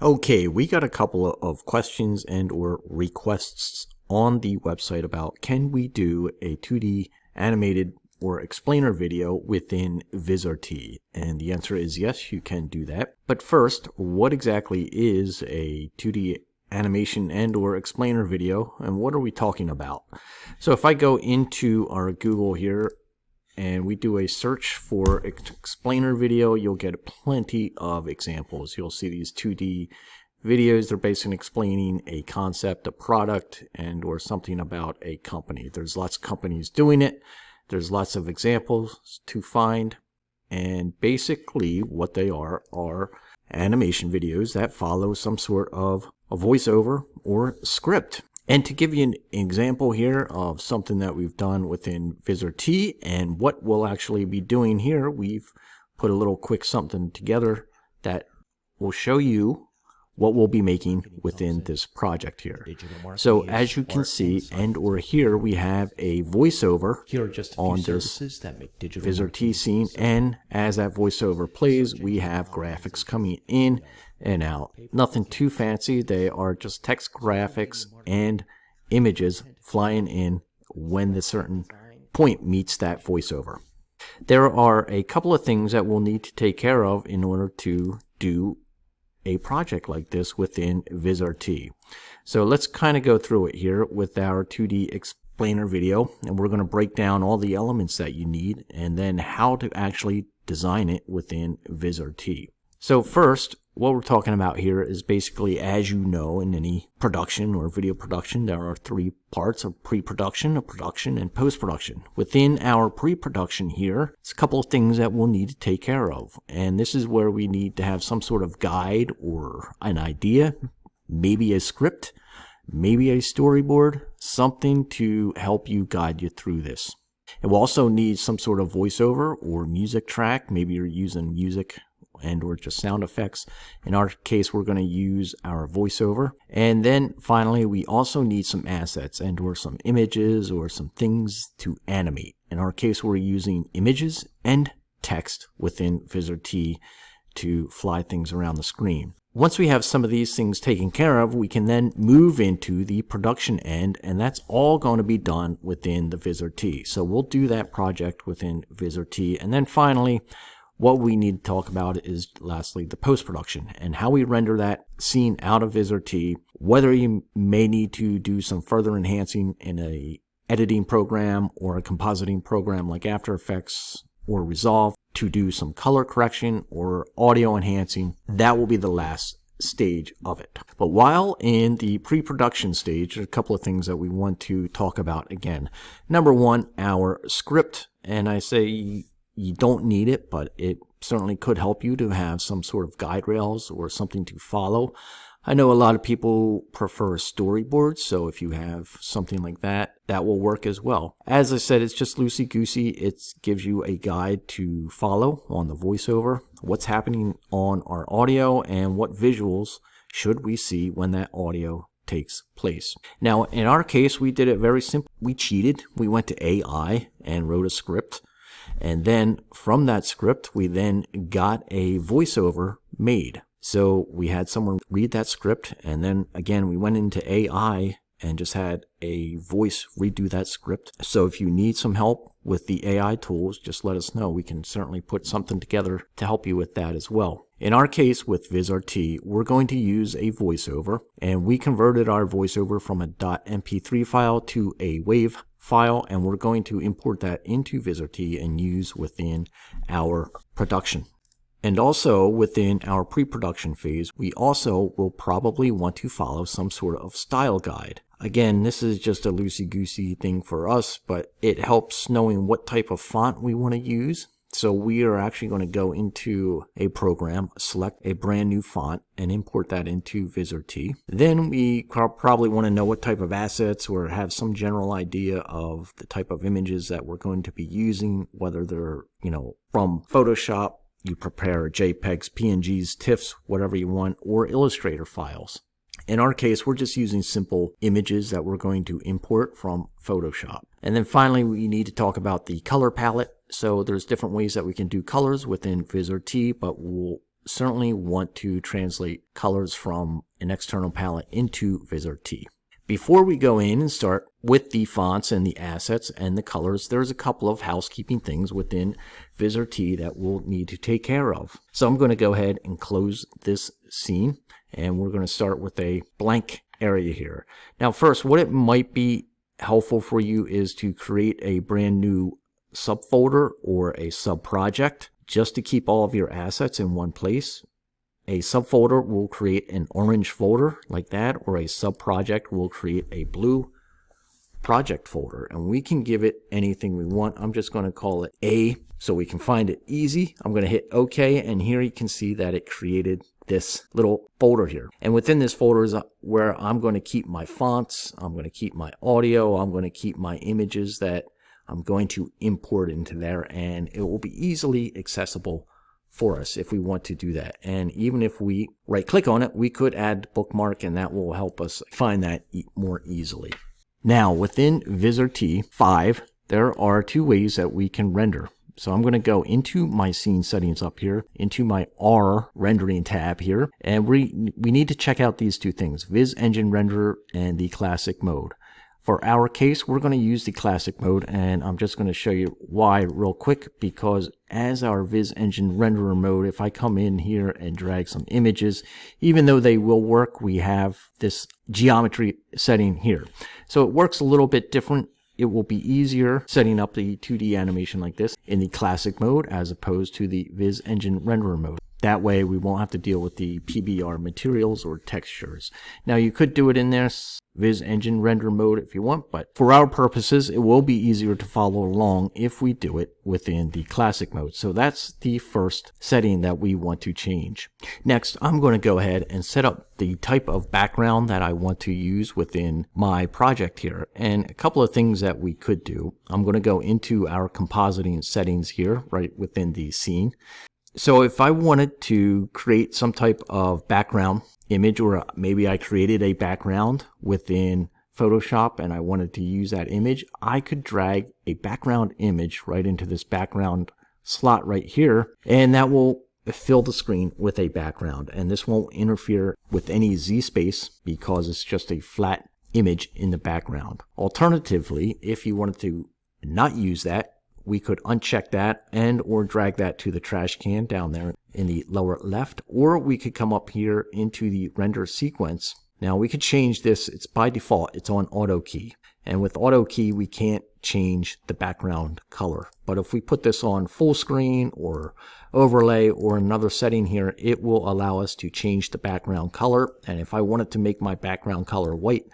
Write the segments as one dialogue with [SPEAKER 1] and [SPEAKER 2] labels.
[SPEAKER 1] Okay, we got a couple of questions and or requests on the website about can we do a 2D animated or explainer video within Vizrt? And the answer is yes, you can do that. But first, what exactly is a 2D animation and or explainer video, and what are we talking about? So if I go into our Google here and we do a search for explainer video, you'll get plenty of examples. You'll see these 2D videos. They're basically explaining a concept, a product, and or something about a company. There's lots of companies doing it. There's lots of examples to find, and basically what they are animation videos that follow some sort of a voiceover or script. And to give you an example here of something that we've done within Vizrt and what we'll actually be doing here, we've put a little quick something together that will show you what we'll be making within this project here. So as you can see and or here, we have a voiceover on this Vizrt scene, and as that voiceover plays, we have graphics coming in and out. Nothing too fancy. They are just text graphics and images flying in when the certain point meets that voiceover. There are a couple of things that we'll need to take care of in order to do a project like this within Vizrt. So let's kind of go through it here with our 2D explainer video, and we're going to break down all the elements that you need and then how to actually design it within Vizrt. So first, what we're talking about here is basically, as you know, in any production or video production, there are three parts of pre-production, production, and post-production. Within our pre-production here, it's a couple of things that we'll need to take care of. And this is where we need to have some sort of guide or an idea, maybe a script, maybe a storyboard, something to help you guide you through this. It will also need some sort of voiceover or music track. Maybe you're using music and or just sound effects. In our case, we're going to use our voiceover. And then finally, we also need some assets and or some images or some things to animate. In our case, we're using images and text within Vizrt to fly things around the screen. Once we have some of these things taken care of, we can then move into the production end, and that's all going to be done within the Vizrt. So we'll do that project within Vizrt. And then finally, what we need to talk about is lastly the post-production and how we render that scene out of Vizrt, whether you may need to do some further enhancing in a editing program or a compositing program like After Effects or Resolve to do some color correction or audio enhancing. That will be the last stage of it. But while in the pre-production stage, there's a couple of things that we want to talk about again. Number one, our script, and I say you don't need it, but it certainly could help you to have some sort of guide rails or something to follow. I know a lot of people prefer storyboards, so if you have something like that, that will work as well. As I said, it's just loosey-goosey. It gives you a guide to follow on the voiceover, what's happening on our audio, and what visuals should we see when that audio takes place. Now, in our case, we did it very simple. We cheated. We went to AI and wrote a script. And then from that script, we then got a voiceover made. So we had someone read that script, and then again, we went into AI and just had a voice redo that script. So if you need some help with the AI tools, just let us know. We can certainly put something together to help you with that as well. In our case with Vizrt, we're going to use a voiceover, and we converted our voiceover from a .mp3 file to a WAV file, and we're going to import that into Vizrt and use within our production. And also within our pre-production phase, we also will probably want to follow some sort of style guide. Again, this is just a loosey-goosey thing for us, but it helps knowing what type of font we want to use. So we are actually going to go into a program, select a brand new font, and import that into Vizrt. Then we probably want to know what type of assets or have some general idea of the type of images that we're going to be using, whether they're, from Photoshop, you prepare JPEGs, PNGs, TIFFs, whatever you want, or Illustrator files. In our case, we're just using simple images that we're going to import from Photoshop. And then finally, we need to talk about the color palette. So there's different ways that we can do colors within Vizrt, but we'll certainly want to translate colors from an external palette into Vizrt. Before we go in and start with the fonts and the assets and the colors, there's a couple of housekeeping things within Vizrt that we'll need to take care of. So I'm going to go ahead and close this scene, and we're going to start with a blank area here. Now first, what it might be helpful for you is to create a brand new subfolder or a subproject just to keep all of your assets in one place. A subfolder will create an orange folder like that, or a subproject will create a blue project folder, and we can give it anything we want. I'm just going to call it A so we can find it easy. I'm going to hit OK, and here you can see that it created this little folder here. And within this folder is where I'm going to keep my fonts, I'm going to keep my audio, I'm going to keep my images that I'm going to import into there, and it will be easily accessible for us if we want to do that. And even if we right click on it, we could add bookmark, and that will help us find that more easily. Now within Vizrt 5, there are two ways that we can render. So I'm going to go into my scene settings up here, into my R rendering tab here, and we need to check out these two things, Viz Engine Renderer and the classic mode. For our case, we're going to use the classic mode, and I'm just going to show you why real quick, because as our Viz Engine Renderer mode, if I come in here and drag some images, even though they will work, we have this geometry setting here. So it works a little bit different. It will be easier setting up the 2D animation like this in the classic mode as opposed to the Viz Engine Renderer mode. That way we won't have to deal with the PBR materials or textures. Now you could do it in there, Viz Engine Render mode if you want, but for our purposes it will be easier to follow along if we do it within the classic mode. So that's the first setting that we want to change. Next, I'm going to go ahead and set up the type of background that I want to use within my project here. And a couple of things that we could do. I'm going to go into our compositing settings here right within the scene. So if I wanted to create some type of background image, or maybe I created a background within Photoshop and I wanted to use that image, I could drag a background image right into this background slot right here, and that will fill the screen with a background. And this won't interfere with any Z space because it's just a flat image in the background. Alternatively, if you wanted to not use that, we could uncheck that and or drag that to the trash can down there in the lower left, or we could come up here into the render sequence. Now we could change this. It's by default, it's on auto key. And with auto key, we can't change the background color. But if we put this on full screen or overlay or another setting here, it will allow us to change the background color. And if I wanted to make my background color white,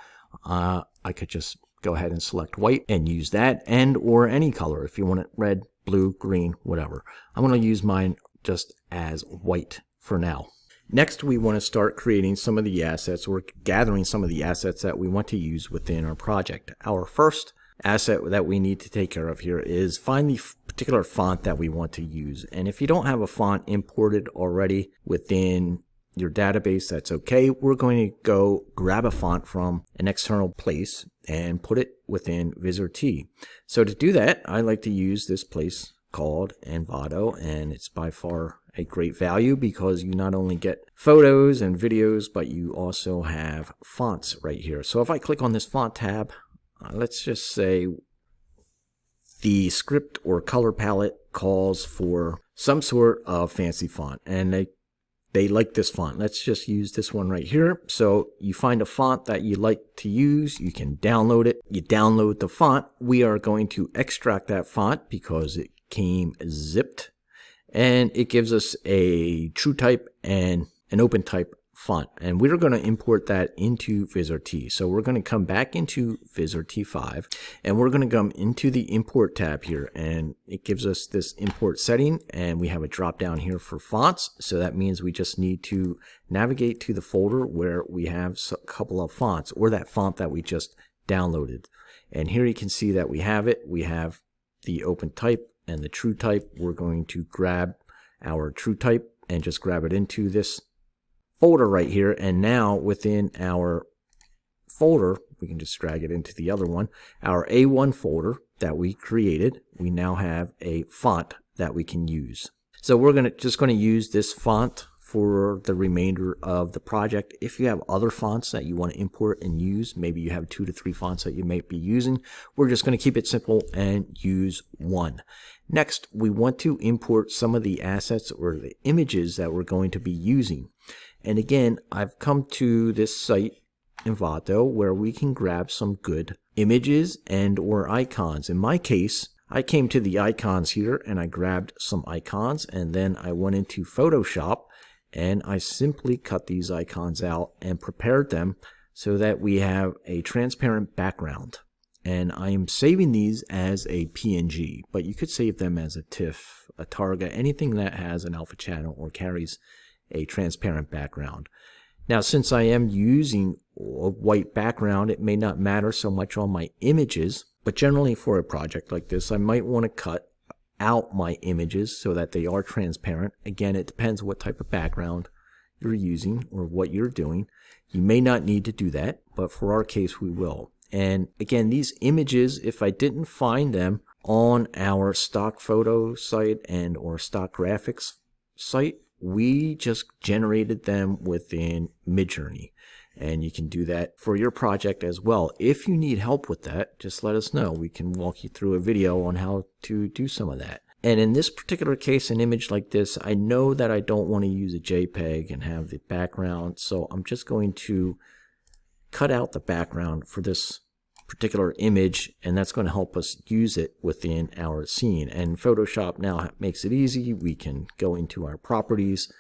[SPEAKER 1] I could just go ahead and select white and use that, and or any color if you want it red, blue, green, whatever. I'm going to use mine just as white for now. Next, we want to start creating some of the assets or gathering some of the assets that we want to use within our project. Our first asset that we need to take care of here is find the particular font that we want to use. And if you don't have a font imported already within your database, that's okay. We're going to go grab a font from an external place and put it within Vizrt. So to do that, I like to use this place called Envato, and it's by far a great value because you not only get photos and videos, but you also have fonts right here. So if I click on this font tab, let's just say the script or color palette calls for some sort of fancy font, and they like this font. Let's just use this one right here. So you find a font that you like to use, you can download it. You download the font. We are going to extract that font because it came zipped, and it gives us a true type and an open type font, and we're going to import that into Vizrt. So we're going to come back into Vizrt 5, and we're going to come into the import tab here, and it gives us this import setting, and we have a drop down here for fonts. So that means we just need to navigate to the folder where we have a couple of fonts, or that font that we just downloaded. And here you can see that we have it. We have the open type and the true type. We're going to grab our true type and just grab it into this folder right here, and now within our folder, we can just drag it into the other one, our A1 folder that we created, we now have a font that we can use. So we're just going to use this font for the remainder of the project. If you have other fonts that you want to import and use, maybe you have 2 to 3 fonts that you might be using, we're just going to keep it simple and use one. Next, we want to import some of the assets or the images that we're going to be using. And again, I've come to this site, Envato, where we can grab some good images and or icons. In my case, I came to the icons here and I grabbed some icons, and then I went into Photoshop and I simply cut these icons out and prepared them so that we have a transparent background. And I am saving these as a PNG, but you could save them as a TIFF, a Targa, anything that has an alpha channel or carries a transparent background. Now, since I am using a white background, it may not matter so much on my images, but generally for a project like this, I might want to cut out my images so that they are transparent. Again, it depends what type of background you're using or what you're doing. You may not need to do that, but for our case, we will. And again, these images, if I didn't find them on our stock photo site and or stock graphics site, we just generated them within Midjourney. And you can do that for your project as well. If you need help with that, just let us know. We can walk you through a video on how to do some of that. And in this particular case, an image like this, I know that I don't want to use a JPEG and have the background, so I'm just going to cut out the background for this particular image, and that's going to help us use it within our scene. And Photoshop now makes it easy. We can go into our properties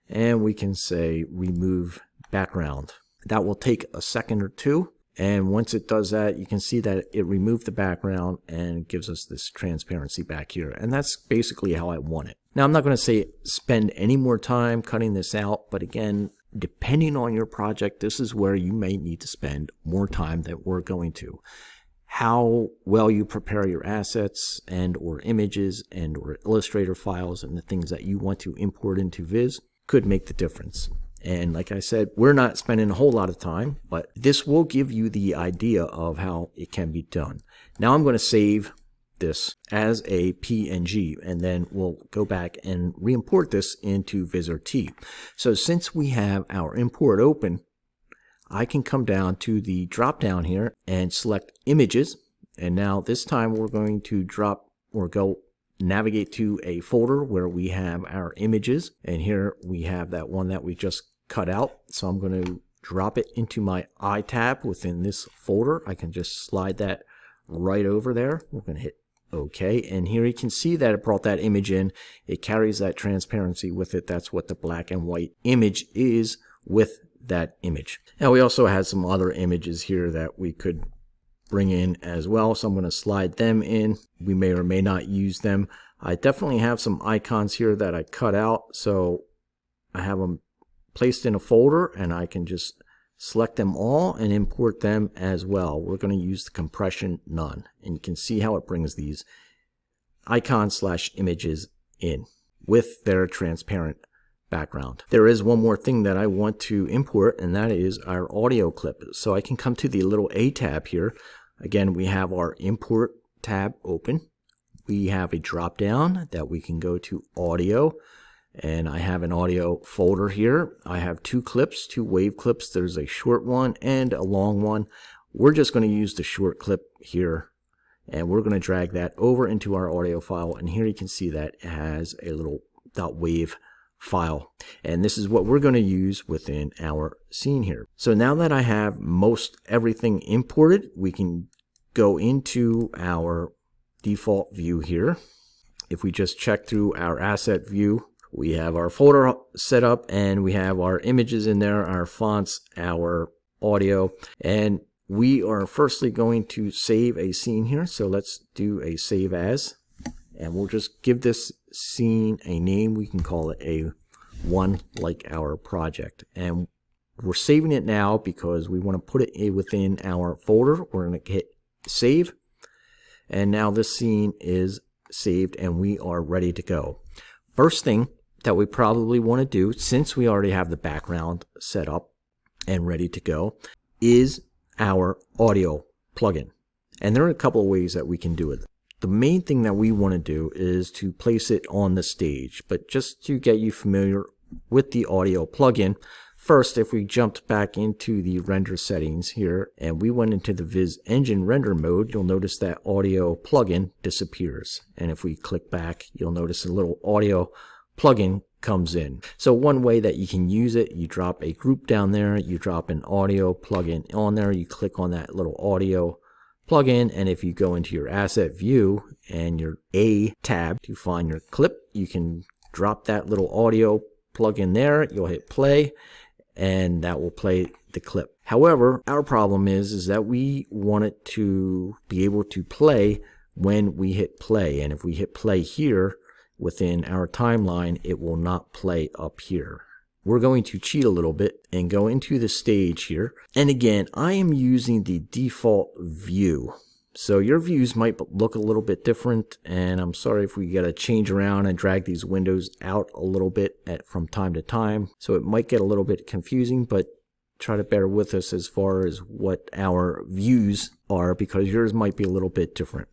[SPEAKER 1] and we can say remove background. That will take a second or two, and once it does that, you can see that it removed the background and gives us this transparency back here. And that's basically how I want it. Now, I'm not going to say spend any more time cutting this out, but again, depending on your project, this is where you may need to spend more time than we're going to. How well you prepare your assets and or images and or Illustrator files and the things that you want to import into Viz could make the difference. And like I said, we're not spending a whole lot of time, but this will give you the idea of how it can be done. Now I'm going to save this as a PNG, and then we'll go back and re-import this into Vizrt. So since we have our import open, I can come down to the drop down here and select images. And now this time we're going to drop or go navigate to a folder where we have our images, and here we have that one that we just cut out. So I'm going to drop it into my I tab within this folder. I can just slide that right over there. We're going to hit OK, and here you can see that it brought that image in. It carries that transparency with it. That's what the black and white image is with that image. Now we also had some other images here that we could bring in as well, so I'm going to slide them in. We may or may not use them. I definitely have some icons here that I cut out, so I have them placed in a folder, and I can just select them all and import them as well. We're going to use the compression none, and you can see how it brings these icons / images in with their transparent background. There is one more thing that I want to import, and that is our audio clip. So I can come to the little A tab here. Again, we have our import tab open. We have a drop down that we can go to audio, and I have an audio folder here. I have 2 clips, 2 wave clips. There's a short one and a long one. We're just going to use the short clip here, and we're going to drag that over into our audio file. And here you can see that it has a little .wave file, and this is what we're going to use within our scene here. So now that I have most everything imported, we can go into our default view here. If we just check through our asset view, we have our folder set up, and we have our images in there, our fonts, our audio, and we are firstly going to save a scene here. So let's do a save as, and we'll just give this scene a name. We can call it A1 like our project, and we're saving it now because we want to put it within our folder. We're going to hit save, and now this scene is saved and we are ready to go. First thing that we probably want to do, since we already have the background set up and ready to go, is our audio plugin. And there are a couple of ways that we can do it. The main thing that we want to do is to place it on the stage, but just to get you familiar with the audio plugin. First, if we jumped back into the render settings here and we went into the Viz Engine render mode, you'll notice that audio plugin disappears. And if we click back, you'll notice a little audio plugin comes in. So one way that you can use it, you drop a group down there, you drop an audio plugin on there, you click on that little audio plugin, and if you go into your asset view and your A tab to find your clip, you can drop that little audio plugin there, you'll hit play, and that will play the clip. However, our problem is that we want it to be able to play when we hit play, and if we hit play here within our timeline, it will not play up here. We're going to cheat a little bit and go into the stage here. And again, I am using the default view. So your views might look a little bit different, and I'm sorry if we got to change around and drag these windows out a little bit from time to time. So it might get a little bit confusing, but try to bear with us as far as what our views are, because yours might be a little bit different.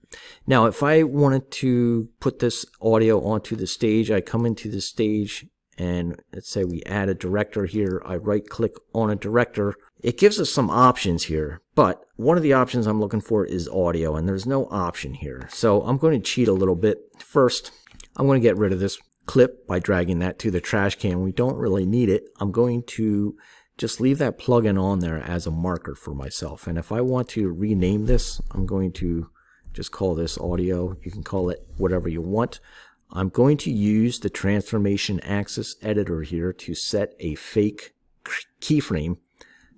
[SPEAKER 1] Now, if I wanted to put this audio onto the stage, I come into the stage and let's say we add a director here. I right click on a director. It gives us some options here, but one of the options I'm looking for is audio, and there's no option here. So I'm going to cheat a little bit. First, I'm going to get rid of this clip by dragging that to the trash can. We don't really need it. I'm going to just leave that plugin on there as a marker for myself. And if I want to rename this, I'm going to just call this audio. You can call it whatever you want. I'm going to use the transformation axis editor here to set a fake keyframe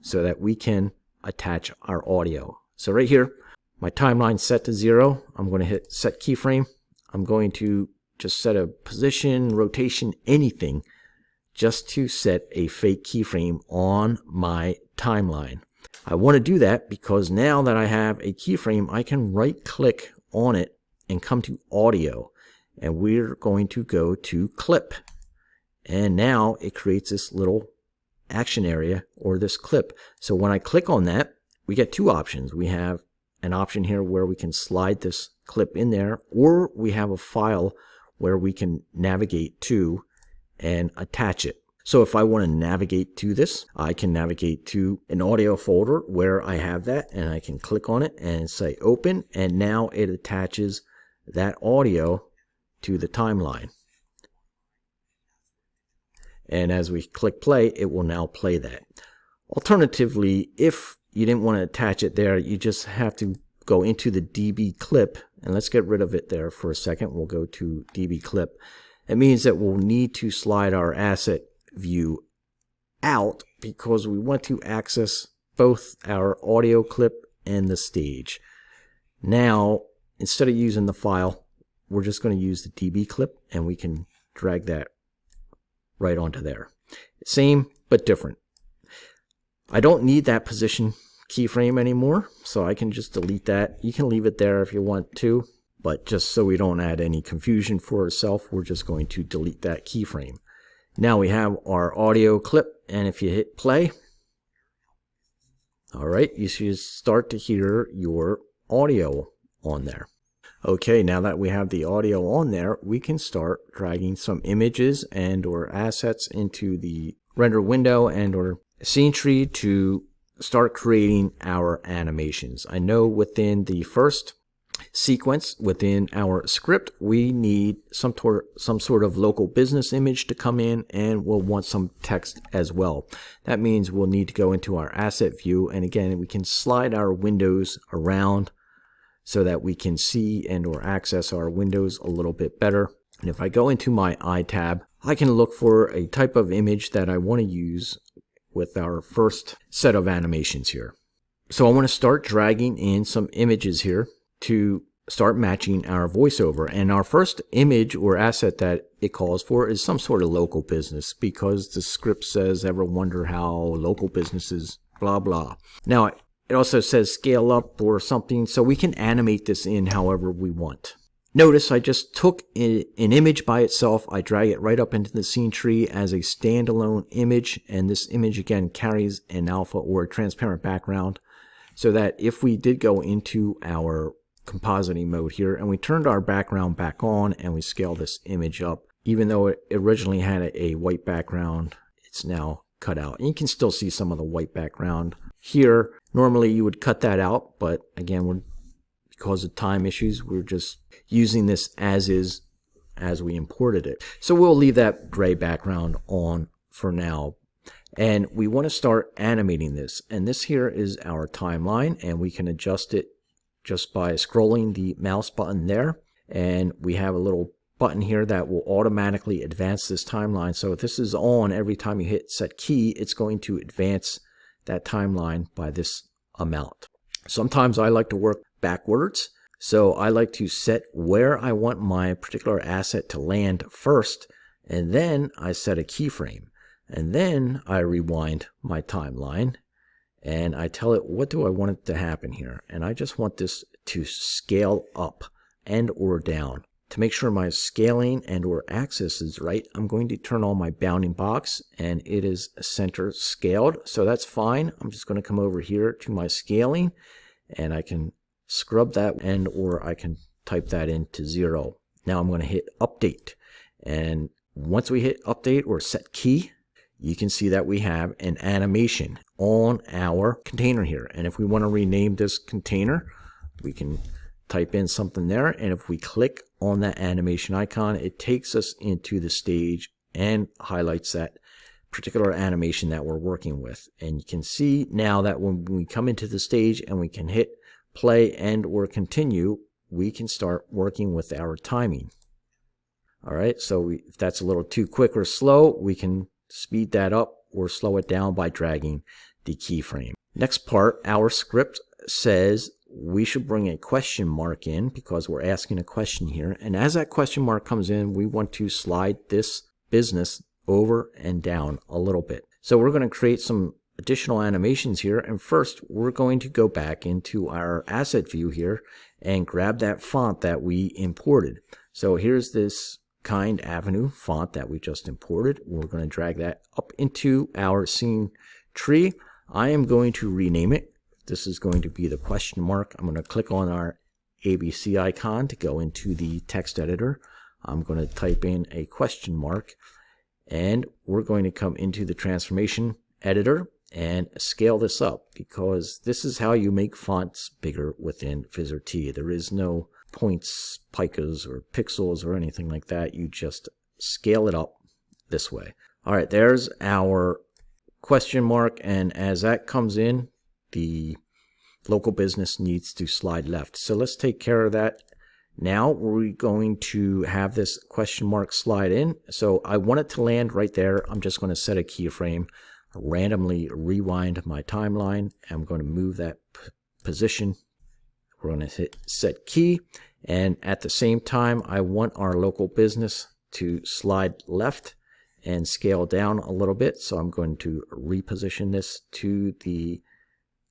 [SPEAKER 1] so that we can attach our audio. So right here, my timeline set to 0. I'm going to hit set keyframe. I'm going to just set a position, rotation, anything, just to set a fake keyframe on my timeline. I want to do that because now that I have a keyframe, I can right click on it and come to audio, and we're going to go to clip, and now it creates this little action area or this clip. So when I click on that, we get two options. We have an option here where we can slide this clip in there, or we have a file where we can navigate to and attach it. So if I want to navigate to this, I can navigate to an audio folder where I have that, and I can click on it and say open, and now it attaches that audio to the timeline. And as we click play, it will now play that. Alternatively, if you didn't want to attach it there, you just have to go into the DB clip, and let's get rid of it there for a second. We'll go to DB clip. It means that we'll need to slide our asset view out because we want to access both our audio clip and the stage. Now, instead of using the file, we're just going to use the DB clip, and we can drag that right onto there. Same, but different. I don't need that position keyframe anymore, so I can just delete that. You can leave it there if you want to, but just so we don't add any confusion for ourselves, we're just going to delete that keyframe. Now we have our audio clip, and if you hit play, all right, you should start to hear your audio on there. Okay, now that we have the audio on there, we can start dragging some images and or assets into the render window and or scene tree to start creating our animations. I know within the first sequence within our script, we need some sort of local business image to come in, and we'll want some text as well. That means we'll need to go into our asset view, and again, we can slide our windows around so that we can see and or access our windows a little bit better. And if I go into my I tab, I can look for a type of image that I want to use with our first set of animations here. So I want to start dragging in some images here to start matching our voiceover. And our first image or asset that it calls for is some sort of local business, because the script says, ever wonder how local businesses blah blah. Now it also says scale up or something, so we can animate this in however we want. Notice I just took an image by itself, I drag it right up into the scene tree as a standalone image, and this image again carries an alpha or a transparent background, so that if we did go into our compositing mode here and we turned our background back on and we scale this image up, even though it originally had a white background, it's now cut out. And you can still see some of the white background here. Normally you would cut that out, but again, because of time issues, we're just using this as is as we imported it. So we'll leave that gray background on for now. And we want to start animating this. And this here is our timeline, and we can adjust it just by scrolling the mouse button there. And we have a little button here that will automatically advance this timeline. So if this is on, every time you hit set key, it's going to advance that timeline by this amount. Sometimes I like to work backwards. So I like to set where I want my particular asset to land first, and then I set a keyframe. And then I rewind my timeline and I tell it what do I want it to happen here. And I just want this to scale up and or down. To make sure my scaling and or axis is right, I'm going to turn on my bounding box, and it is center scaled. So that's fine. I'm just going to come over here to my scaling, and I can scrub that and or I can type that into 0. Now I'm going to hit update. And once we hit update or set key, you can see that we have an animation on our container here. And if we want to rename this container, we can type in something there. And if we click on that animation icon, it takes us into the stage and highlights that particular animation that we're working with. And you can see now that when we come into the stage and we can hit play and or continue, we can start working with our timing. All right, so if that's a little too quick or slow, we can speed that up or slow it down by dragging the keyframe. Next part, our script says we should bring a question mark in because we're asking a question here. And as that question mark comes in, we want to slide this business over and down a little bit. So we're going to create some additional animations here. And first, we're going to go back into our asset view here and grab that font that we imported. So here's this Kind Avenue font that we just imported. We're going to drag that up into our scene tree. I am going to rename it. This is going to be the question mark. I'm going to click on our ABC icon to go into the text editor. I'm going to type in a question mark, and we're going to come into the transformation editor and scale this up because this is how you make fonts bigger within Vizrt. There is no points, picas, or pixels or anything like that. You just scale it up this way. All right, there's our question mark, and as that comes in, the local business needs to slide left. So let's take care of that. Now we're going to have this question mark slide in. So I want it to land right there. I'm just going to set a keyframe, randomly rewind my timeline. I'm going to move that position. We're going to hit set key, and at the same time I want our local business to slide left and scale down a little bit. So I'm going to reposition this to the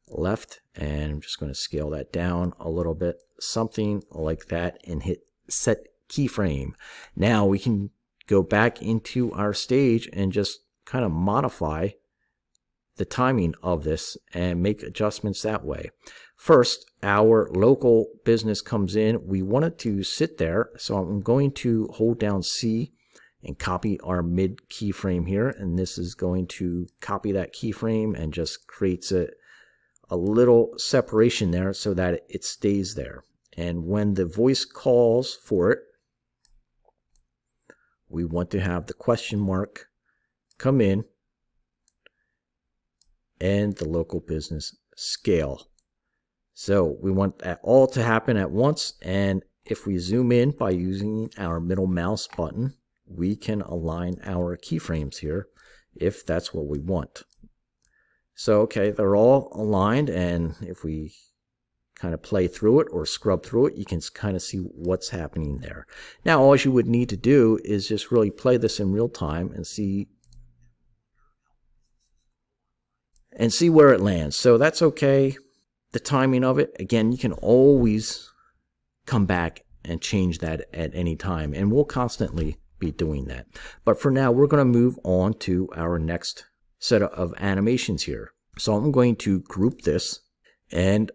[SPEAKER 1] left, and I'm just going to scale that down a little bit, something like that, and hit set keyframe. Now we can go back into our stage and just kind of modify the timing of this and make adjustments that way. First, our local business comes in. We want it to sit there, so I'm going to hold down C and copy our mid keyframe here, and this is going to copy that keyframe and just creates a little separation there so that it stays there. And when the voice calls for it, we want to have the question mark come in and the local business scale. So we want that all to happen at once, and if we zoom in by using our middle mouse button, we can align our keyframes here if that's what we want. So okay, they're all aligned, and if we kind of play through it or scrub through it, you can kind of see what's happening there. Now all you would need to do is just really play this in real time and see where it lands. So that's okay. The timing of it, again, you can always come back and change that at any time, and we'll constantly be doing that. But for now, we're going to move on to our next set of animations here. So I'm going to group this, and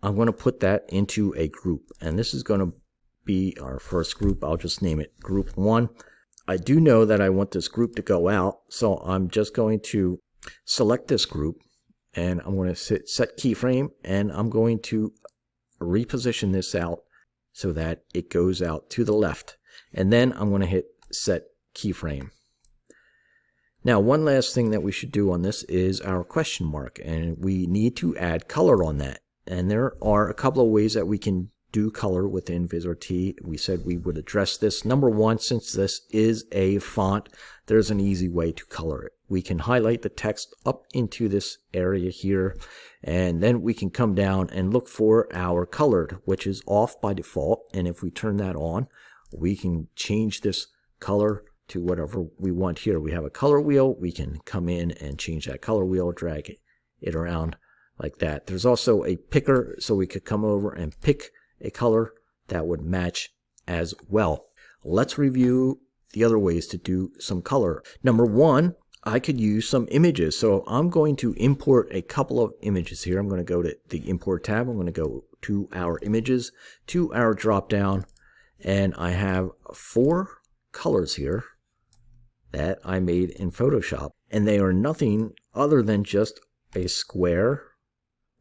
[SPEAKER 1] I'm going to put that into a group, and this is going to be our first group. I'll just name it group 1. I do know that I want this group to go out, so I'm just going to select this group, and I'm going to set keyframe, and I'm going to reposition this out so that it goes out to the left. And then I'm going to hit set keyframe. Now, one last thing that we should do on this is our question mark, and we need to add color on that. And there are a couple of ways that we can do color within Vizrt. We said we would address this. Number one, since this is a font, there's an easy way to color it. We can highlight the text up into this area here, and then we can come down and look for our colored, which is off by default. And if we turn that on, we can change this color to whatever we want here. We have a color wheel. We can come in and change that color wheel, drag it around like that. There's also a picker, so we could come over and pick a color that would match as well. Let's review the other ways to do some color. Number one, I could use some images. So I'm going to import a couple of images here. I'm going to go to the import tab. I'm going to go to our images, to our drop down, and I have 4 colors here that I made in Photoshop, and they are nothing other than just a square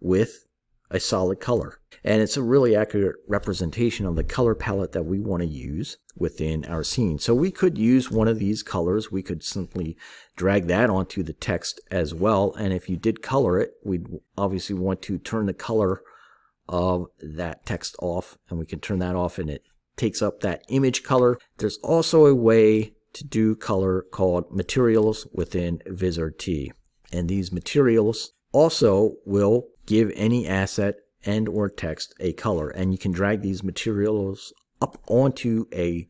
[SPEAKER 1] with a solid color. And it's a really accurate representation of the color palette that we want to use within our scene. So we could use one of these colors. We could simply drag that onto the text as well. And if you did color it, we'd obviously want to turn the color of that text off, and we can turn that off and it takes up that image color. There's also a way to do color called materials within Vizrt. And these materials also will give any asset and or text a color, and you can drag these materials up onto a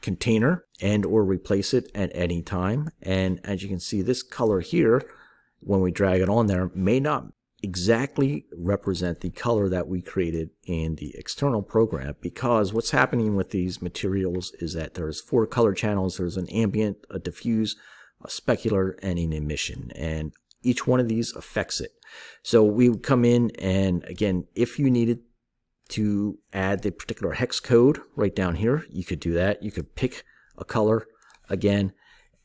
[SPEAKER 1] container and or replace it at any time. And as you can see, this color here, when we drag it on there, may not exactly represent the color that we created in the external program, because what's happening with these materials is that there's 4 color channels. There's an ambient, a diffuse, a specular, and an emission, and each one of these affects it. So we would come in, and again, if you needed to add the particular hex code right down here, you could do that. You could pick a color again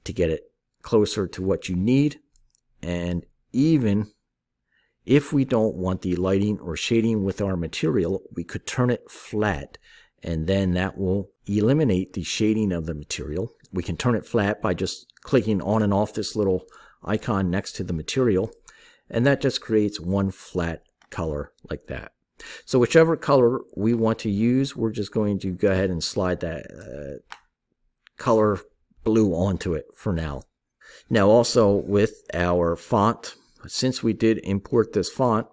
[SPEAKER 1] to get it closer to what you need. And even if we don't want the lighting or shading with our material, we could turn it flat, and then that will eliminate the shading of the material. We can turn it flat by just clicking on and off this little icon next to the material, and that just creates one flat color like that. So whichever color we want to use, we're just going to go ahead and slide that color blue onto it for now. Now also with our font, since we did import this font,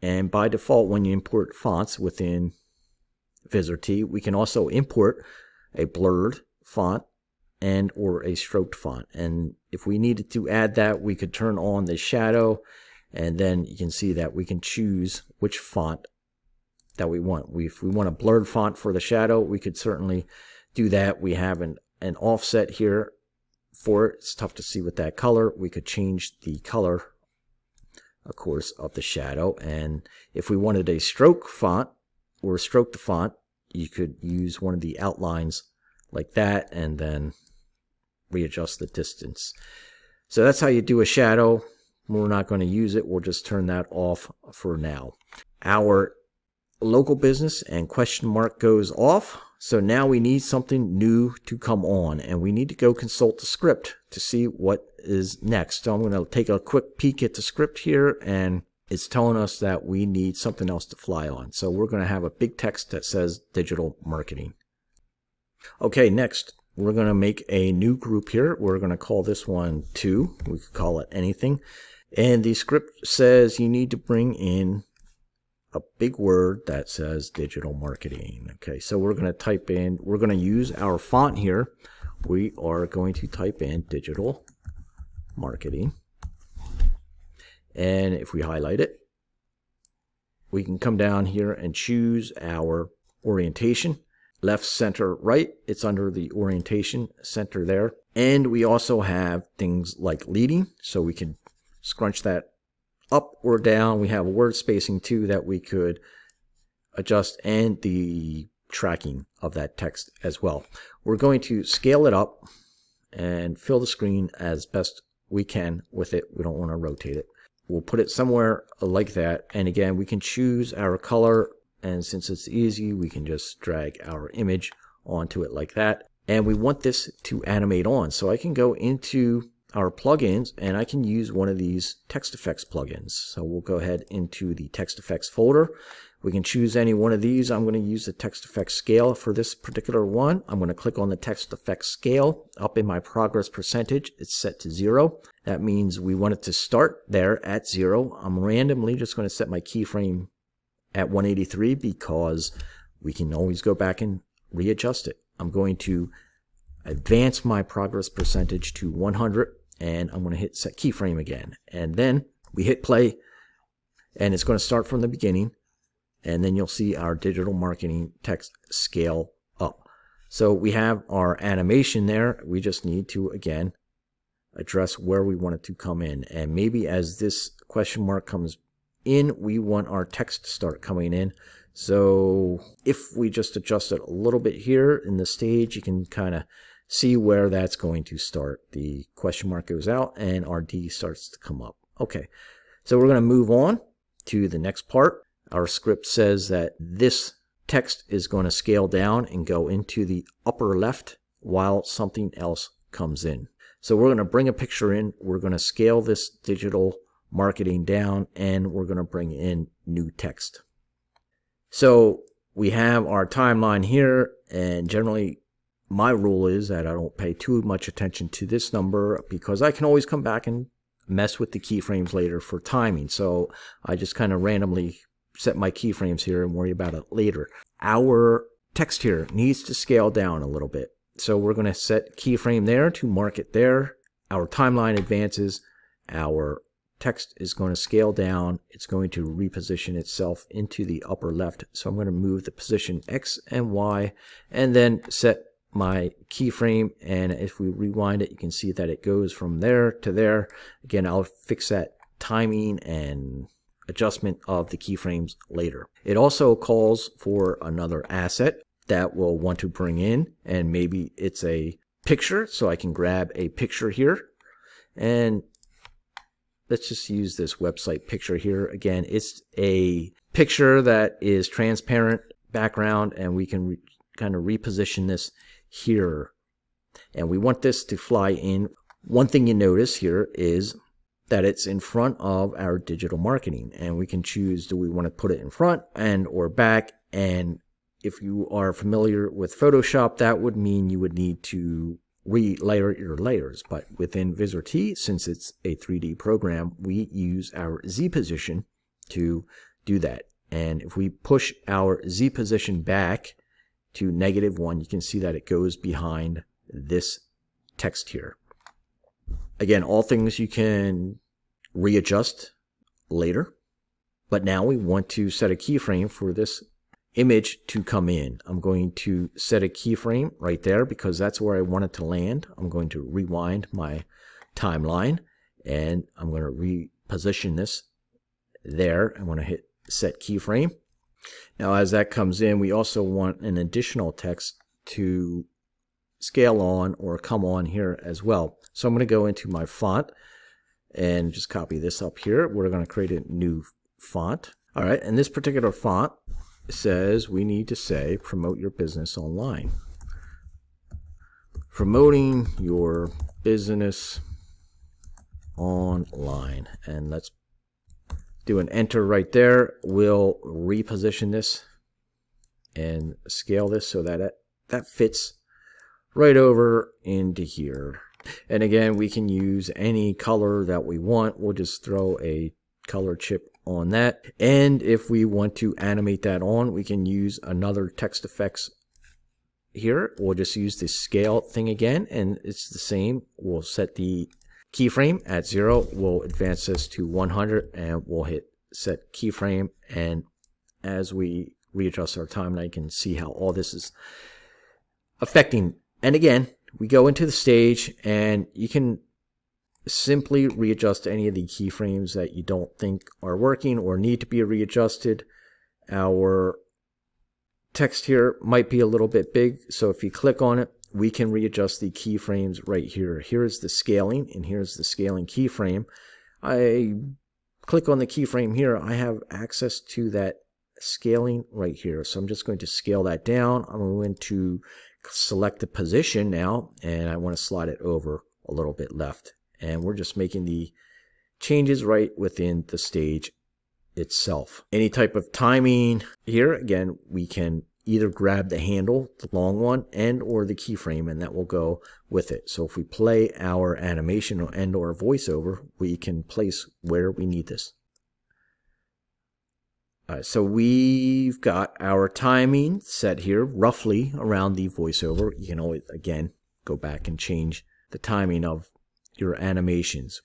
[SPEAKER 1] and by default when you import fonts within Vizrt, we can also import a blurred font and or a stroked font. And if we needed to add that, we could turn on the shadow, and then you can see that we can choose which font that we want. If we want a blurred font for the shadow, we could certainly do that. We have an offset here for it. It's tough to see with that color. We could change the color, of course, of the shadow. And if we wanted a stroke font or stroke the font, you could use one of the outlines like that and then readjust the distance. So that's how you do a shadow. We're not going to use it. We'll just turn that off for now. Our local business and question mark goes off. So now we need something new to come on, and we need to go consult the script to see what is next. So I'm going to take a quick peek at the script here, and it's telling us that we need something else to fly on. So we're going to have a big text that says digital marketing. Okay, next we're going to make a new group here. We're going to call this one 2. We could call it anything. And the script says you need to bring in a big word that says digital marketing. Okay, so we're going to type in, we're going to use our font here. We are going to type in digital marketing. And if we highlight it, we can come down here and choose our orientation. Left, center, right. It's under the orientation center there. And we also have things like leading, so we can scrunch that up or down. We have word spacing too that we could adjust, and the tracking of that text as well. We're going to scale it up and fill the screen as best we can with it. We don't want to rotate it. We'll put it somewhere like that. And again, we can choose our color. And since it's easy, we can just drag our image onto it like that. And we want this to animate on. So I can go into our plugins and I can use one of these text effects plugins. So we'll go ahead into the text effects folder. We can choose any one of these. I'm going to use the text effects scale for this particular one. I'm going to click on the text effects scale. Up in my progress percentage, it's set to 0. That means we want it to start there at 0. I'm randomly just going to set my keyframe at 183 because we can always go back and readjust it. I'm going to advance my progress percentage to 100 and I'm going to hit set keyframe again. And then we hit play and it's going to start from the beginning. And then you'll see our digital marketing text scale up. So we have our animation there. We just need to, again, address where we want it to come in. And maybe as this question mark comes in, we want our text to start coming in. So if we just adjust it a little bit here in the stage, you can kind of see where that's going to start. The question mark goes out and our D starts to come up. Okay, so we're going to move on to the next part. Our script says that this text is going to scale down and go into the upper left while something else comes in. So we're going to bring a picture in, we're going to scale this digital marketing down, and we're going to bring in new text. So we have our timeline here, and generally my rule is that I don't pay too much attention to this number because I can always come back and mess with the keyframes later for timing. So I just kind of randomly set my keyframes here and worry about it later. Our text here needs to scale down a little bit. So we're going to set keyframe there to mark it there. Our timeline advances. Our text is going to scale down. It's going to reposition itself into the upper left. So I'm going to move the position X and Y and then set my keyframe. And if we rewind it, you can see that it goes from there to there. Again, I'll fix that timing and adjustment of the keyframes later. It also calls for another asset that we'll want to bring in, and maybe it's a picture, so I can grab a picture here, and let's just use this website picture here. Again, it's a picture that is transparent background, and we can kind of reposition this here, and we want this to fly in. One thing you notice here is that it's in front of our digital marketing, and we can choose, do we want to put it in front and or back? And if you are familiar with Photoshop, that would mean you would need to re-layer your layers. But within Vizrt, since it's a 3D program, we use our Z position to do that. And if we push our Z position back to -1, you can see that it goes behind this text here. Again, all things you can readjust later, but now we want to set a keyframe for this image to come in. I'm going to set a keyframe right there because that's where I want it to land. I'm going to rewind my timeline and I'm going to reposition this there. I'm going to hit set keyframe. Now as that comes in, we also want an additional text to scale on or come on here as well. So I'm going to go into my font and just copy this up here. We're going to create a new font. All right, and this particular font says we need to say promote your business online. Promoting your business online. And let's do an enter right there. We'll reposition this and scale this so that that fits right over into here. And again, we can use any color that we want. We'll just throw a color chip on that. And if we want to animate that on, we can use another text effects here. We'll just use the scale thing again, and it's the same. We'll set the keyframe at 0. We'll advance this to 100, and we'll hit set keyframe. And as we readjust our timeline, you can see how all this is affecting. And again, we go into the stage, and you can simply readjust any of the keyframes that you don't think are working or need to be readjusted. Our text here might be a little bit big, so if you click on it, we can readjust the keyframes right here. Here's the scaling, and here's the scaling keyframe. I click on the keyframe here, I have access to that scaling right here. So I'm just going to scale that down. I'm going to select the position now, and I want to slide it over a little bit left. And we're just making the changes right within the stage itself. Any type of timing here, again, we can either grab the handle, the long one, and or the keyframe, and that will go with it. So if we play our animation and or voiceover, we can place where we need this. So we've got our timing set here roughly around the voiceover. You can always, again, go back and change the timing of your animations.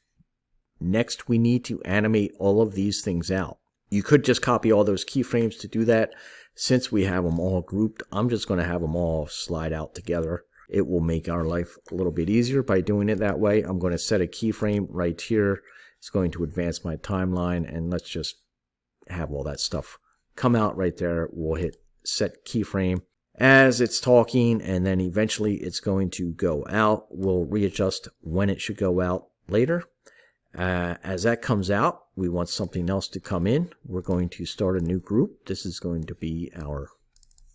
[SPEAKER 1] Next, we need to animate all of these things out. You could just copy all those keyframes to do that. Since we have them all grouped, I'm just going to have them all slide out together. It will make our life a little bit easier by doing it that way. I'm going to set a keyframe right here. It's going to advance my timeline, and let's just have all that stuff come out right there. We'll hit set keyframe as it's talking, and then eventually it's going to go out. We'll readjust when it should go out later. As that comes out, we want something else to come in. We're going to start a new group. This is going to be our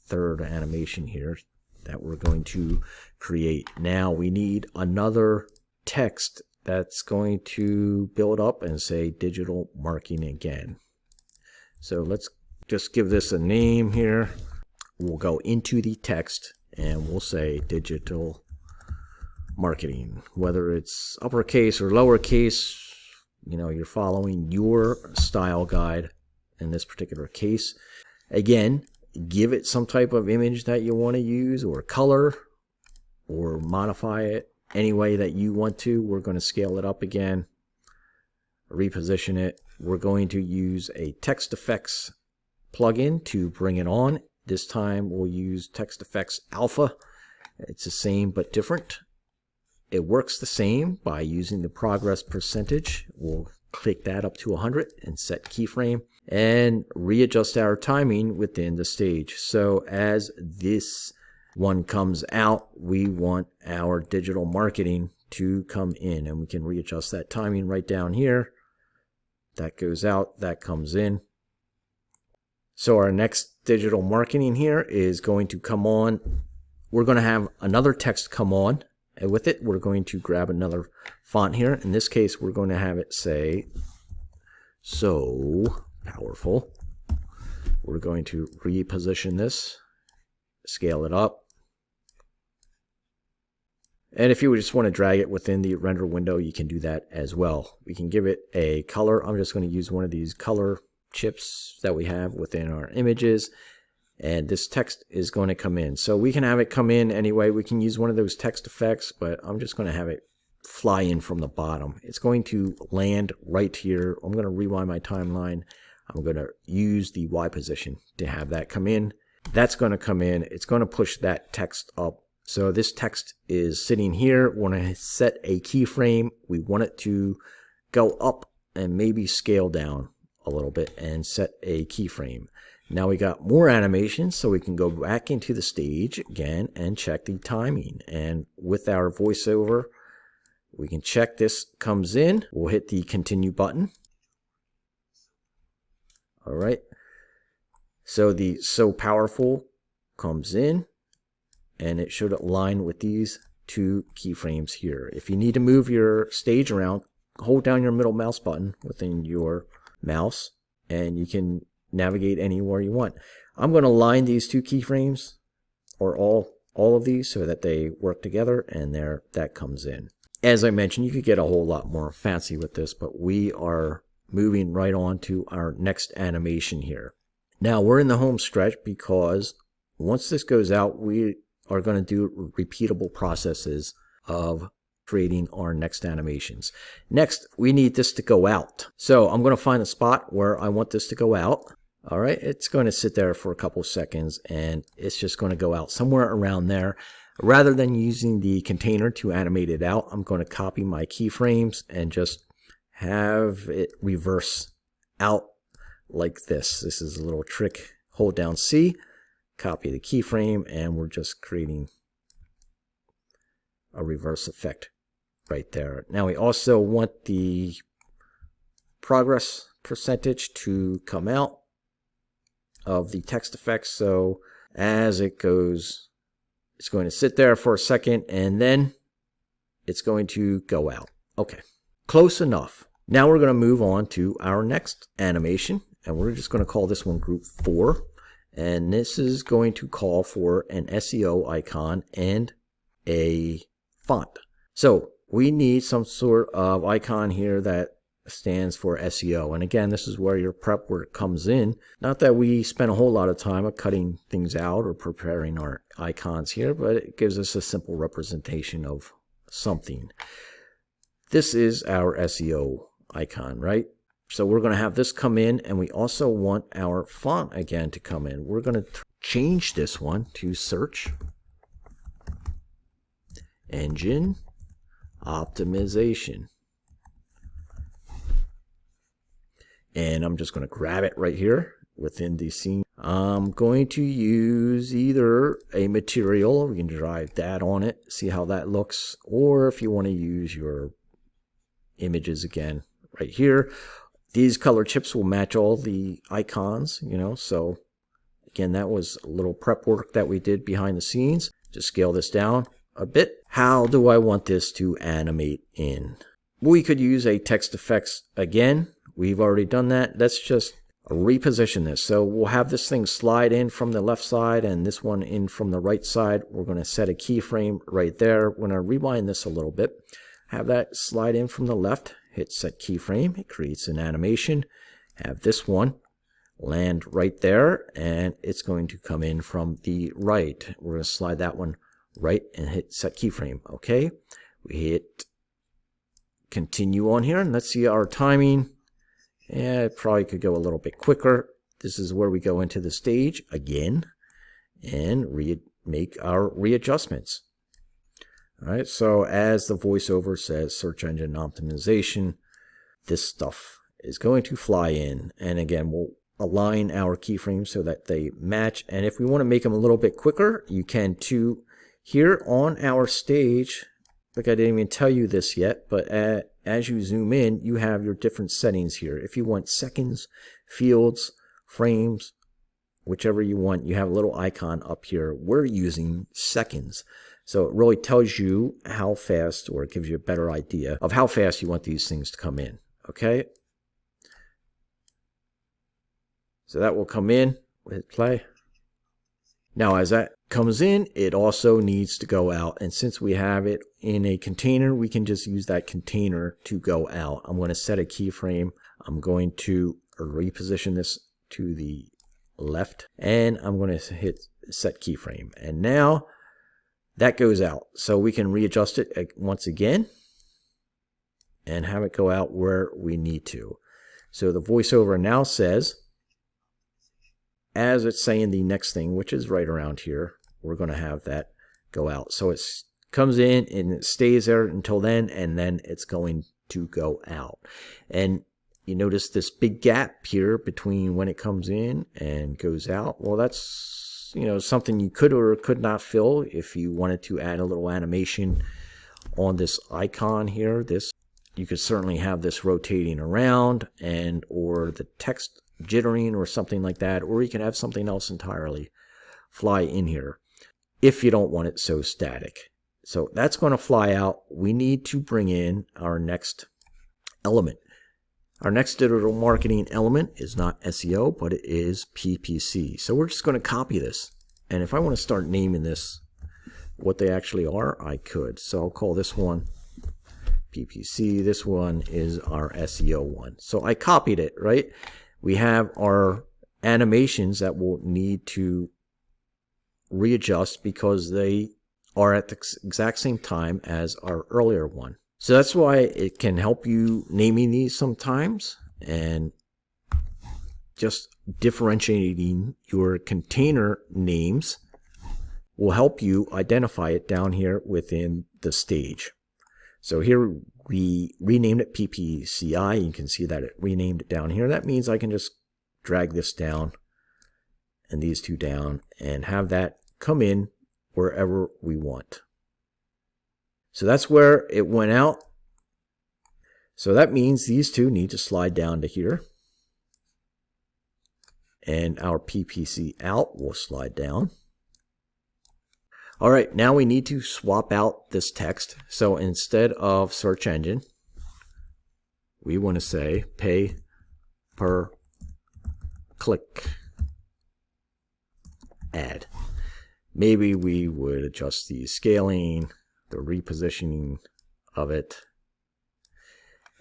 [SPEAKER 1] third animation here that we're going to create. Now we need another text that's going to build up and say digital marketing again. So let's just give this a name here. We'll go into the text and we'll say digital marketing, whether it's uppercase or lowercase. You know, you're following your style guide in this particular case. Again, give it some type of image that you want to use, or color, or modify it any way that you want to. We're going to scale it up again, reposition it. We're going to use a text effects plugin to bring it on. This time we'll use text effects alpha. It's the same but different. It works the same by using the progress percentage. We'll click that up to 100 and set keyframe and readjust our timing within the stage. So as this one comes out, we want our digital marketing to come in, and we can readjust that timing right down here. That goes out, that comes in. So our next digital marketing here is going to come on. We're going to have another text come on. And with it, we're going to grab another font here. In this case, we're going to have it say, so powerful. We're going to reposition this, scale it up. And if you just want to drag it within the render window, you can do that as well. We can give it a color. I'm just going to use one of these color chips that we have within our images. And this text is going to come in. So we can have it come in anyway. We can use one of those text effects, but I'm just going to have it fly in from the bottom. It's going to land right here. I'm going to rewind my timeline. I'm going to use the Y position to have that come in. That's going to come in. It's going to push that text up. So this text is sitting here. We want to set a keyframe. We want it to go up and maybe scale down a little bit and set a keyframe. Now we got more animations, so we can go back into the stage again and check the timing. And with our voiceover, we can check this comes in. We'll hit the continue button. All right. So the so powerful comes in, and it should align with these two keyframes here. If you need to move your stage around, hold down your middle mouse button within your mouse, and you can navigate anywhere you want. I'm going to line these two keyframes, or all of these, so that they work together, and there that comes in. As I mentioned, you could get a whole lot more fancy with this, but we are moving right on to our next animation here. Now we're in the home stretch because once this goes out, we are going to do repeatable processes of creating our next animations. Next, we need this to go out. So I'm going to find a spot where I want this to go out. All right, it's going to sit there for a couple of seconds, and it's just going to go out somewhere around there. Rather than using the container to animate it out, I'm going to copy my keyframes and just have it reverse out like this. This is a little trick. Hold down C, copy the keyframe, and we're just creating a reverse effect right there. Now we also want the progress percentage to come out of the text effect. So as it goes, it's going to sit there for a second and then it's going to go out. Okay, close enough. Now we're going to move on to our next animation, and we're just going to call this one group 4. And this is going to call for an SEO icon and a font. So we need some sort of icon here that stands for SEO. And again, this is where your prep work comes in. Not that we spend a whole lot of time cutting things out or preparing our icons here, but it gives us a simple representation of something. This is our SEO icon, right? So we're going to have this come in, and we also want our font again to come in. We're going to change this one to Search Engine Optimization. And I'm just going to grab it right here within the scene. I'm going to use either a material, we can drive that on it, see how that looks, or if you want to use your images again right here. These color chips will match all the icons, you know, so again, that was a little prep work that we did behind the scenes. Just scale this down a bit. How do I want this to animate in? We could use a text effects again. We've already done that. Let's just reposition this. So we'll have this thing slide in from the left side and this one in from the right side. We're going to set a keyframe right there. We're going to rewind this a little bit. Have that slide in from the left. Hit set keyframe. It creates an animation. Have this one land right there, and it's going to come in from the right. We're going to slide that one right and hit set keyframe. Okay. We hit continue on here, and let's see our timing. Yeah, it probably could go a little bit quicker. This is where we go into the stage again and make our readjustments. All right, so as the voiceover says, search engine optimization, this stuff is going to fly in. And again, we'll align our keyframes so that they match. And if we want to make them a little bit quicker, you can too. Here on our stage, like I didn't even tell you this yet, but as you zoom in, you have your different settings here. If you want seconds, fields, frames, whichever you want, you have a little icon up here. We're using seconds. So it really tells you how fast, or it gives you a better idea of how fast you want these things to come in. Okay. So that will come in. We'll hit play. Now, as that comes in, it also needs to go out. And since we have it in a container, we can just use that container to go out. I'm going to set a keyframe. I'm going to reposition this to the left, and I'm going to hit set keyframe. And now that goes out. So we can readjust it once again and have it go out where we need to. So the voiceover now says, as it's saying the next thing, which is right around here, we're going to have that go out. So it comes in and it stays there until then, and then it's going to go out. And you notice this big gap here between when it comes in and goes out. Well, that's, you know, something you could or could not fill if you wanted to add a little animation on this icon here. You could certainly have this rotating around, and or the text jittering or something like that, or you can have something else entirely fly in here if you don't want it so static. So that's going to fly out. We need to bring in our next element. Our next digital marketing element is not SEO, but it is PPC. So we're just going to copy this. And if I want to start naming this what they actually are, I could. So I'll call this one PPC. This one is our SEO one. So I copied it, right? We have our animations that will need to readjust because they are at the exact same time as our earlier one. So that's why it can help you naming these sometimes, and just differentiating your container names will help you identify it down here within the stage. So here we renamed it PPCI. You can see that it renamed it down here. That means I can just drag this down and these two down, and have that come in wherever we want. So that's where it went out. So that means these two need to slide down to here. And our PPC out will slide down. All right, now we need to swap out this text. So instead of search engine, we want to say pay per click ad. Maybe we would adjust the scaling, the repositioning of it.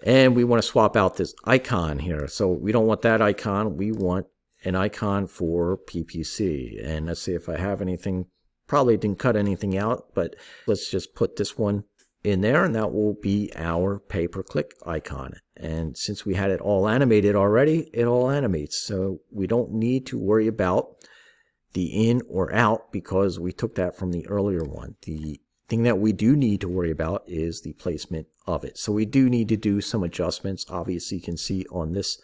[SPEAKER 1] And we want to swap out this icon here. So we don't want that icon. We want an icon for PPC. And let's see if I have anything. Probably didn't cut anything out, but let's just put this one in there, and that will be our pay-per-click icon. And since we had it all animated already, it all animates. So we don't need to worry about the in or out because we took that from the earlier one. The thing that we do need to worry about is the placement of it. So we do need to do some adjustments. Obviously, you can see on this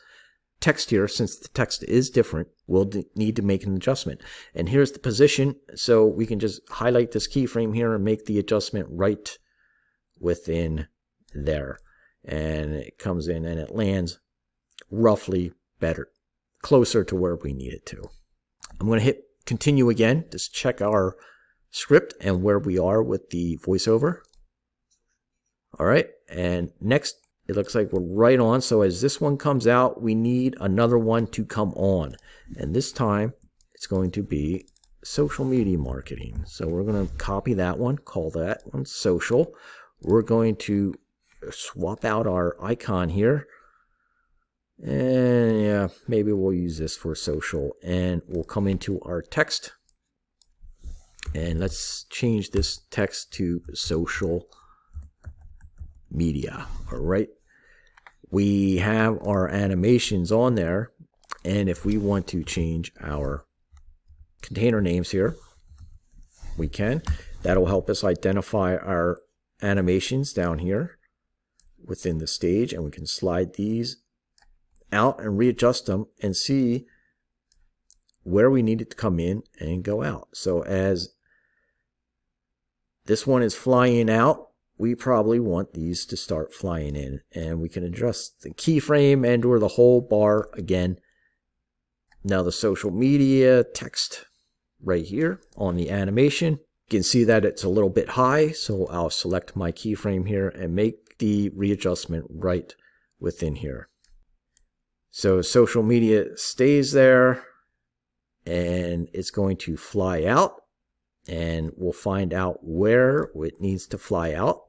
[SPEAKER 1] text here, since the text is different, we'll need to make an adjustment. And here's the position, so we can just highlight this keyframe here and make the adjustment right within there. And it comes in and it lands roughly better, closer to where we need it to. I'm going to hit continue again, just check our script and where we are with the voiceover. All right, and next, it looks like we're right on. So as this one comes out, we need another one to come on. And this time, it's going to be social media marketing. So we're going to copy that one, call that one social. We're going to swap out our icon here. And yeah, maybe we'll use this for social. And we'll come into our text. And let's change this text to social media. All right. We have our animations on there, and if we want to change our container names here, we can. That'll help us identify our animations down here within the stage, and we can slide these out and readjust them and see where we need it to come in and go out. So as this one is flying out, we probably want these to start flying in, and we can adjust the keyframe and or the whole bar again. Now the social media text right here on the animation, you can see that it's a little bit high, so I'll select my keyframe here and make the readjustment right within here. So social media stays there, and it's going to fly out, and we'll find out where it needs to fly out.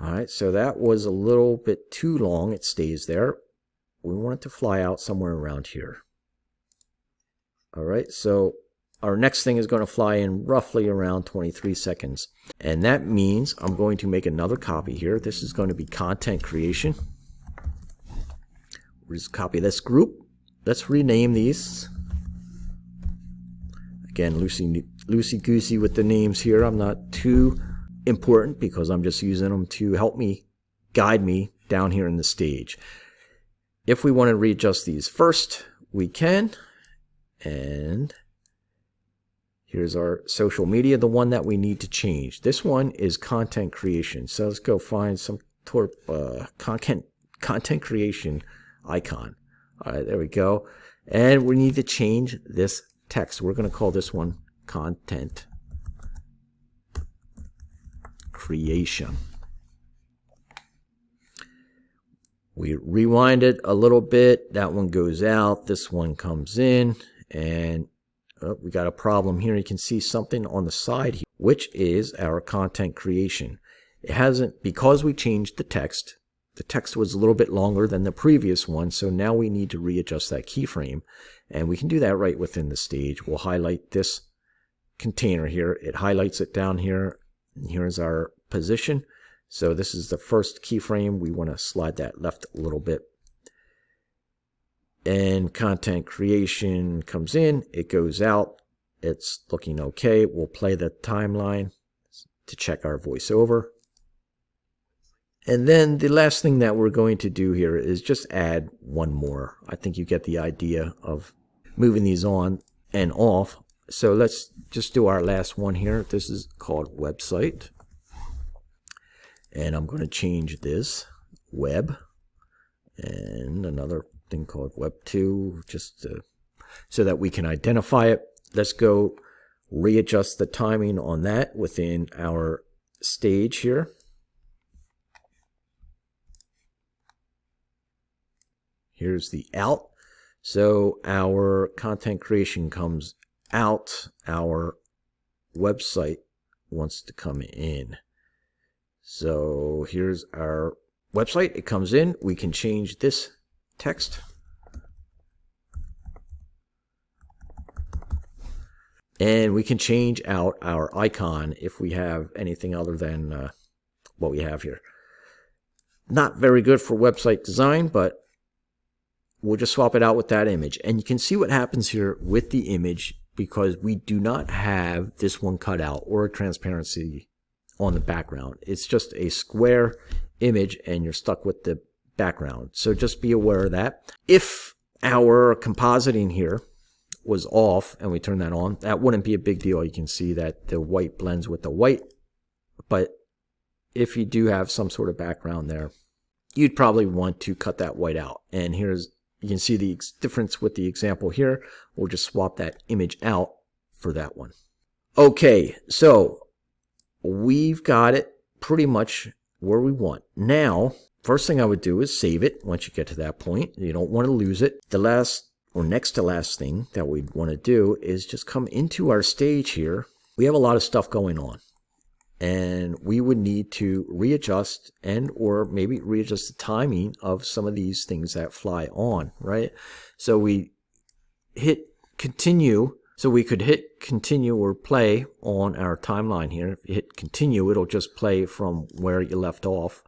[SPEAKER 1] All right, so that was a little bit too long. It stays there. We want it to fly out somewhere around here. All right, so our next thing is going to fly in roughly around 23 seconds. And that means I'm going to make another copy here. This is going to be content creation. We'll just copy this group. Let's rename these. Again, loosey-goosey with the names here. I'm not too important because I'm just using them to help me guide me down here in the stage. If we want to readjust these first, we can. And here's our social media, the one that we need to change. This one is content creation. So let's go find some content creation icon. All right, there we go. And we need to change this text. We're going to call this one content creation. We rewind it a little bit. That one goes out. This one comes in. And we got a problem here. You can see something on the side here, which is our content creation. It hasn't, because we changed the text was a little bit longer than the previous one. So now we need to readjust that keyframe. And we can do that right within the stage. We'll highlight this container here. It highlights it down here. And here's our position. So this is the first keyframe. We want to slide that left a little bit. And content creation comes in. It goes out. It's looking okay. We'll play the timeline to check our voiceover. And then the last thing that we're going to do here is just add one more. I think you get the idea of moving these on and off. So let's just do our last one here. This is called website. And I'm going to change this web and another thing called web 2 just so that we can identify it. Let's go readjust the timing on that within our stage here. Here's the out. So our content creation comes out. Our website wants to come in. So here's our website. It comes in. We can change this text. And we can change out our icon if we have anything other than what we have here. Not very good for website design, but we'll just swap it out with that image. And you can see what happens here with the image because we do not have this one cut out or a transparency on the background. It's just a square image and you're stuck with the background. So just be aware of that. If our compositing here was off and we turn that on, that wouldn't be a big deal. You can see that the white blends with the white. But if you do have some sort of background there, you'd probably want to cut that white out. And here's, you can see the difference with the example here. We'll just swap that image out for that one. Okay, so we've got it pretty much where we want. Now, first thing I would do is save it once you get to that point. You don't want to lose it. The last or next to last thing that we'd want to do is just come into our stage here. We have a lot of stuff going on. And we would need to readjust and or maybe readjust the timing of some of these things that fly on, right? So we hit continue. So we could hit continue or play on our timeline here. If you hit continue, it'll just play from where you left off.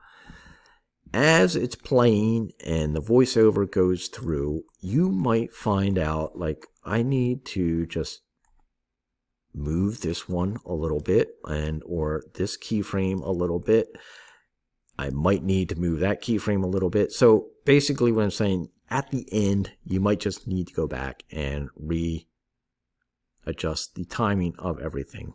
[SPEAKER 1] As it's playing and the voiceover goes through, you might find out like I need to just move this one a little bit and or this keyframe a little bit. I might need to move that keyframe a little bit. So basically what I'm saying, at the end, you might just need to go back and readjust the timing of everything.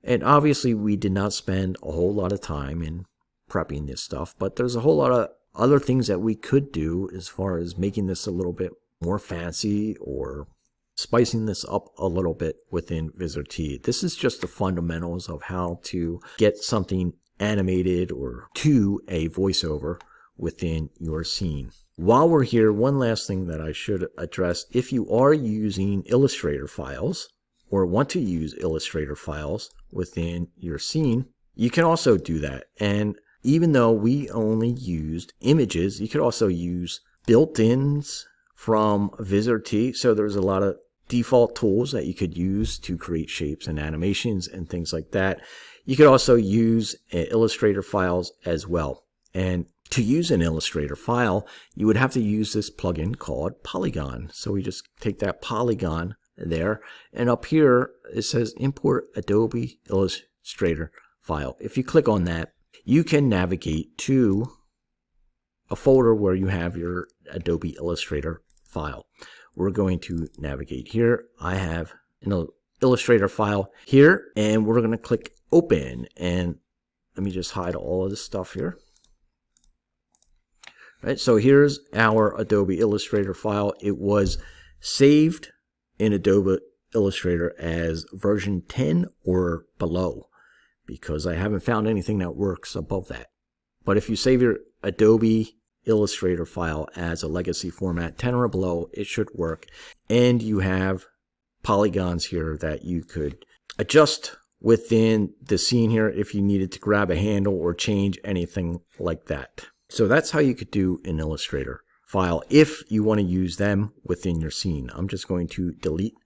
[SPEAKER 1] And obviously we did not spend a whole lot of time in prepping this stuff, but there's a whole lot of other things that we could do as far as making this a little bit more fancy or spicing this up a little bit within Vizrt. This is just the fundamentals of how to get something animated or to a voiceover within your scene. While we're here, one last thing that I should address. If you are using Illustrator files or want to use Illustrator files within your scene, you can also do that. And even though we only used images, you could also use built-ins from Vizrt. So there's a lot of default tools that you could use to create shapes and animations and things like that. You could also use Illustrator files as well. And to use an Illustrator file, you would have to use this plugin called Polygon. So we just take that polygon there, and up here it says import Adobe Illustrator file. If you click on that, you can navigate to a folder where you have your Adobe Illustrator file. We're going to navigate here. I have an Illustrator file here, and we're going to click open. And let me just hide all of this stuff here. Right, so here's our Adobe Illustrator file. It was saved in Adobe Illustrator as version 10 or below, because I haven't found anything that works above that. But if you save your Adobe Illustrator file as a legacy format 10 or below, it should work. And you have polygons here that you could adjust within the scene here if you needed to grab a handle or change anything like that. So that's how you could do an Illustrator file if you want to use them within your scene. I'm just going to delete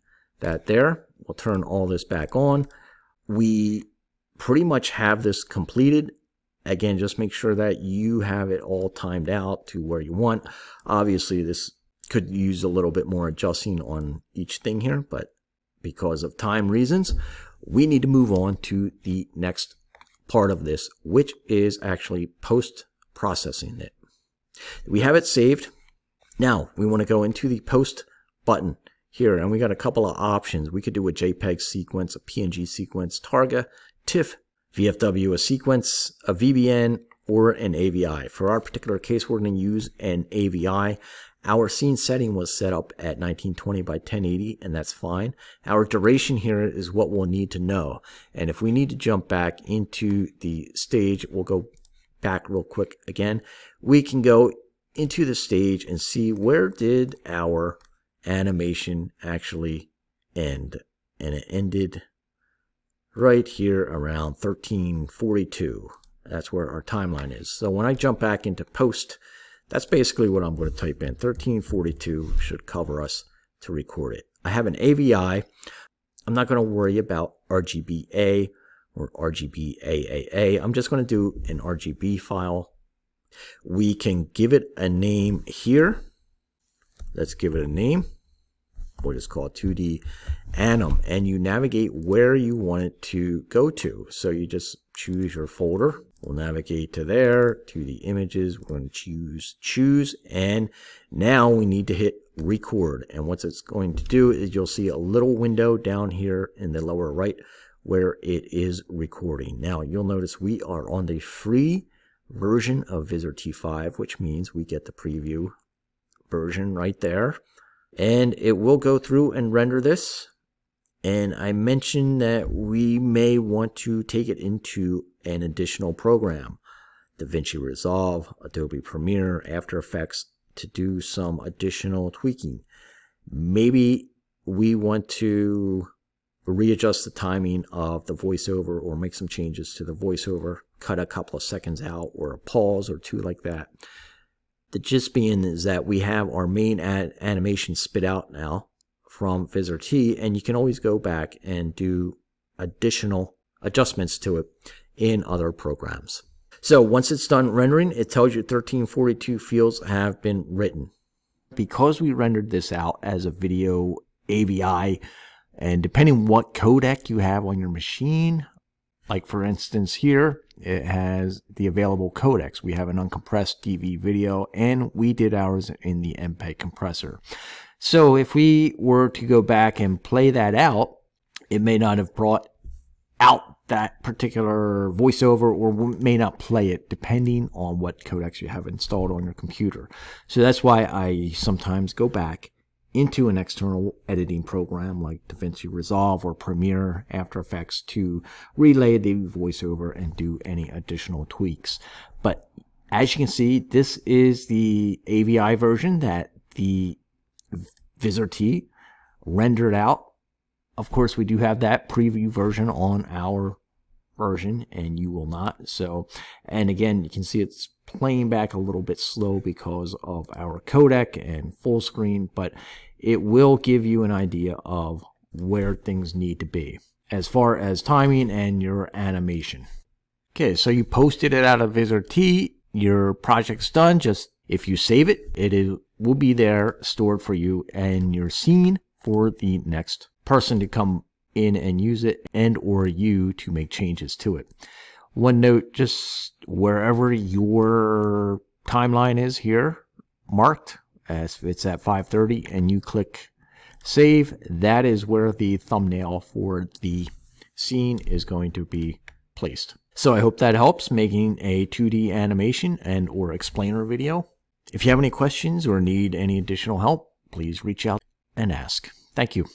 [SPEAKER 1] that there. We'll turn all this back on. We pretty much have this completed. Again, just make sure that you have it all timed out to where you want. Obviously, this could use a little bit more adjusting on each thing here, but because of time reasons, we need to move on to the next part of this, which is actually post-processing it. We have it saved. Now we want to go into the post button here, and we got a couple of options. We could do a JPEG sequence, a PNG sequence, Targa, TIFF, VFW, a sequence, a VBN, or an AVI. For our particular case, we're going to use an AVI. Our scene setting was set up at 1920 by 1080, and that's fine. Our duration here is what we'll need to know. And if we need to jump back into the stage, we'll go back real quick again. We can go into the stage and see where did our animation actually end. And it ended right here around 1342. That's where our timeline is. So when I jump back into post, that's basically what I'm going to type in. 1342 should cover us to record it. I have an AVI. I'm not going to worry about RGBA or RGBAAA. I'm just going to do an RGB file. We can give it a name here. Let's give it a name. What is called 2D Anim. And you navigate where you want it to go to. So you just choose your folder. We'll navigate to there, to the images. We're going to choose, and now we need to hit record. And what it's going to do is you'll see a little window down here in the lower right where it is recording. Now you'll notice we are on the free version of Vizrt T5, which means we get the preview version right there. And it will go through and render this. And I mentioned that we may want to take it into an additional program, DaVinci Resolve, Adobe Premiere, After Effects, to do some additional tweaking. Maybe we want to readjust the timing of the voiceover or make some changes to the voiceover, cut a couple of seconds out or a pause or two like that. The gist being is that we have our main animation spit out now from Vizrt T, and you can always go back and do additional adjustments to it in other programs. So once it's done rendering, it tells you 1342 fields have been written. Because we rendered this out as a video AVI, and depending what codec you have on your machine, like for instance here, it has the available codecs. We have an uncompressed DV video, and we did ours in the MPEG compressor. So if we were to go back and play that out, it may not have brought out that particular voiceover, or may not play it depending on what codecs you have installed on your computer. So that's why I sometimes go back into an external editing program like DaVinci Resolve or Premiere, After Effects to relay the voiceover and do any additional tweaks. But as you can see, this is the AVI version that the Vizrt T rendered out. Of course, we do have that preview version on our version, and you will not. So, and again, you can see it's playing back a little bit slow because of our codec and full screen, but it will give you an idea of where things need to be as far as timing and your animation. Okay, so you posted it out of Vizrt T. Your project's done. Just if you save it, will be there stored for you and your scene for the next person to come in and use it, and or you to make changes to it. One note, just wherever your timeline is here marked, as it's at 5:30 and you click save, that is where the thumbnail for the scene is going to be placed. So I hope that helps making a 2D animation and or explainer video. If you have any questions or need any additional help, please reach out and ask. Thank you.